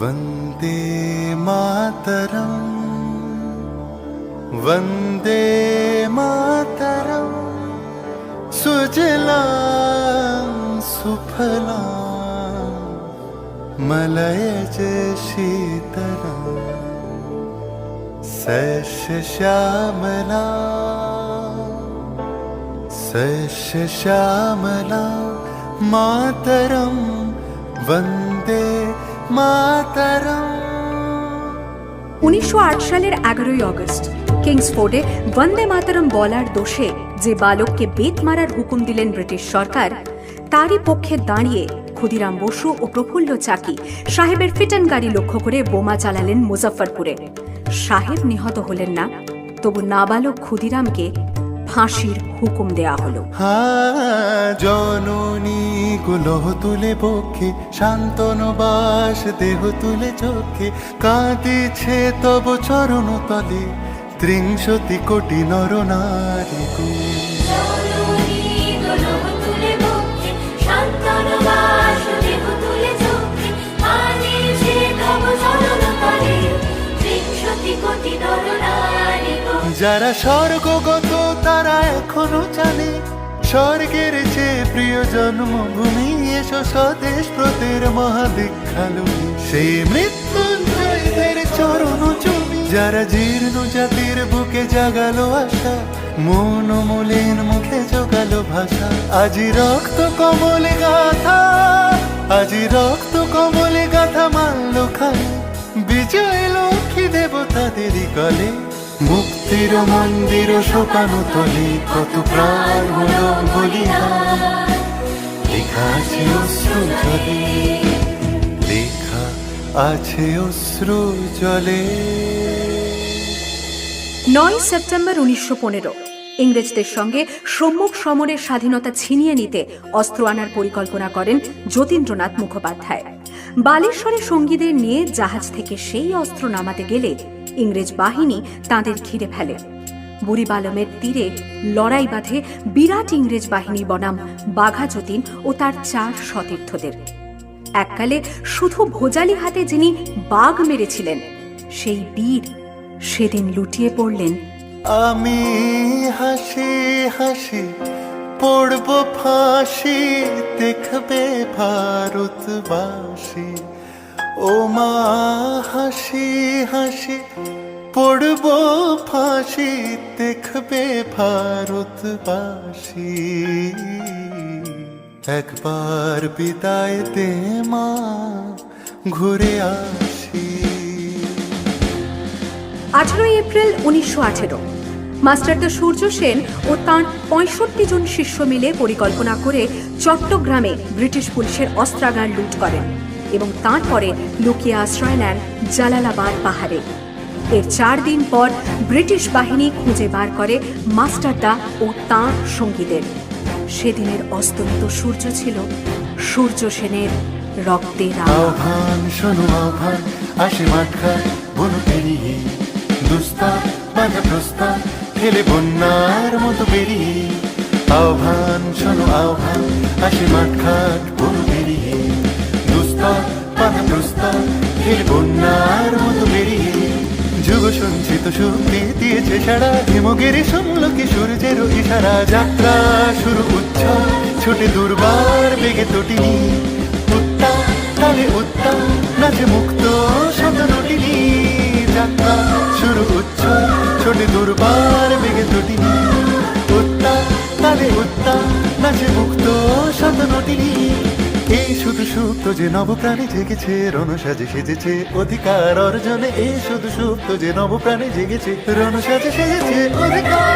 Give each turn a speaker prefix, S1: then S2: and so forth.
S1: वन्दे मातरम् वन्दे मातरम् सुजलां सुफलां मलयज शीतलां सस्यश्यामला मातरं वन्दे मातरम्।
S2: 1908 সালের 11ই আগস্ট কিংসফোর্ডে বন্দে মাতরম বলার দোষে যে বালককে বেত মারার হুকুম দিলেন ব্রিটিশ সরকার, তারই পক্ষে দাঁড়িয়ে ক্ষুদিরাম বসু ও প্রফুল্ল চাকি সাহেবের ফিটন গাড়ি লক্ষ্য করে বোমা চালালেন মুজফ্ফরপুরে। সাহেব নিহত হলেন না, তবু নাবালক ক্ষুদিরামকে ফাঁসির হুকুম দেয়া হলো।
S1: জননী গুলোহ তুলে বক্ষে শান্তনু বাস দেহ তুলে চোখে কাঁদিছে তব চরণ তলে ৩০ কোটি নর নারী গো। যারা স্বর্গগত তারা এখনো জানে স্বর্গের চেয়ে প্রিয় জন্মভূমি, এসো স্বদেশ ব্রতের মহাদীক্ষালুমি সেই মৃত্যুঞ্জয়দের চরণ চুমি। যারা জীর্ণ জাতির বুকে জাগালো আশা, মন মলিন মুখে জোগালো ভাষা, আজি রক্ত কমলে গাথা, আজি রক্ত কমলে গাথা মানল খালে বিজয় লক্ষ্মী দেবতাদেরই কলে। মুক্তির মন্দির শোকানো তলে কত প্রাণ হলো বলিদান, লেখা আছে অশ্রু জলে, লেখা আছে অশ্রু জলে।
S2: 9 সেপ্টেম্বর 1915 ইংরেজদের সঙ্গে সম্মুখ সমরের স্বাধীনতা ছিনিয়ে নিতে অস্ত্র আনার পরিকল্পনা করেন যতীন্দ্রনাথ মুখোপাধ্যায়। বালেশ্বরে সঙ্গীদের নিয়ে জাহাজ থেকে সেই অস্ত্র নামাতে গেলে ইংরেজ বাহিনী তাঁদের ঘিরে ফেলে। বুড়িবালমের তীরে লড়াই বাঁধে বিরাট ইংরেজ বাহিনী বনাম বাঘা যতীন ও তার 4 সতীর্থদের। এককালে শুধু ভোজালি হাতে যিনি বাঘ মেরেছিলেন, সেই বীর সেদিন লুটিয়ে পড়লেন।
S1: আমি হাসি হাসি পড়ব ফাঁসি, দেখবে ভারতবাসী। ও মা হাসি হাসি পড়ব ফাঁসি, দেখবে ভারতবাসী। একবার বিদায় দে মা, ঘুরে আসি।
S2: 18 এপ্রিল 1918 মাস্টারদা সূর্য সেন ও তাঁর 65 জন শিষ্য মিলে পরিকল্পনা করে চট্টগ্রামে ব্রিটিশ পুলিশের অস্ত্রাগার লুট করেন এবং তারপরে লুকিয়ে আশ্রয় নেন জালালাবাদ পাহাড়ে। এর 4 দিন পর ব্রিটিশ বাহিনী খুঁজে বার করে মাস্টারদা ও তাঁর সঙ্গীদের। সেদিনের অস্তমিত সূর্য ছিল সূর্য সেনের রক্তের
S1: আহ্বান। শোনো আহ্বান, আসে মাঠঘাট বন পেরিয়ে, দুস্তার বাঁধা প্রস্তার ফেলে বন্যার মতো বেরিয়ে। আহ্বান শোনো আহ্বান, আসে মাঠঘাট বন পেরিয়ে, দুস্তার বাঁধা প্রস্তার ফেলে বন্যার মতো বেরিয়ে। যুগ সঞ্চিত শক্তি দিয়েছে সারা, হিমগিরি সমলকে সূর্যের ইশারা। যাত্রা শুরু উচ্ছ্বাস ছোটে দুর্বার বেগে তটিনী, উত্তাপ তালে উত্তাপ নাচে মুক্ত শত নটিনী। যাত্রা শুরু উচ্ছ্বাস ছোটে দুর্বার বেগে তটিনী, উত্তাপ তালে উত্তাপ নাচে মুক্ত শত নটিনী। এই শুধু সুপ্ত যে নবপ্রাণে জেগেছে, রণসাজে সেজেছে অধিকার অর্জনে। এই শুধু সুপ্ত যে নবপ্রাণে জেগেছে, রণসাজে সেজেছে অধিকার।